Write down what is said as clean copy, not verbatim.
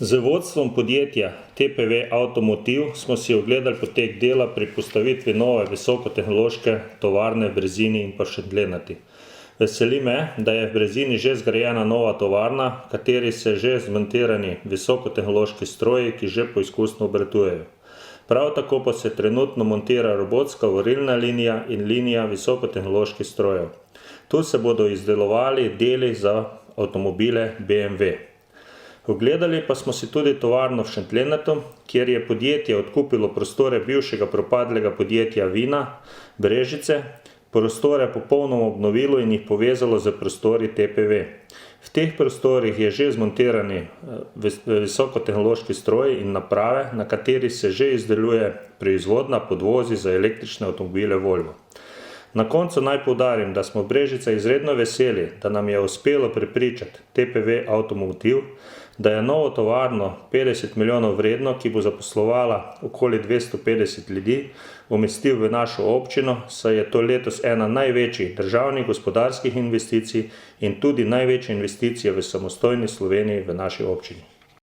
Z vodstvom podjetja TPV Avtomotiv smo si ogledali potek dela pri postavitvi nove visokotehnološke tovarne v Brezini in pa Šentlenati. Veseli me, da je v Brezini že zgrajena nova tovarna, v kateri se že zmontirani visokotehnološki stroji, ki že poizkusno obratujejo. Prav tako pa se trenutno montira robotska varilna linija in linija visokotehnoloških strojev. Tu se bodo izdelovali deli za avtomobile BMW. Ogledali pa smo si tudi tovarno v Šentlenatu, kjer je podjetje odkupilo prostore bivšega propadlega podjetja Vina Brežice, prostore popolnoma obnovilo in jih povezalo z prostori TPV. V teh prostorih je že zmontirani visokotehnološki stroji in naprave, na kateri se že izdeluje proizvodnja podvozij za električne avtomobile Volvo. Na koncu naj poudarim, da smo v Brežicah izredno veseli, da nam je uspelo prepričati TPV Avtomotiv, da je novo tovarno 50 milijonov vredno, ki bo zaposlovala okoli 250 ljudi, umestil v našo občino, saj je to letos ena največjih državnih gospodarskih investicij in tudi največja investicija v samostojni Sloveniji v naši občini.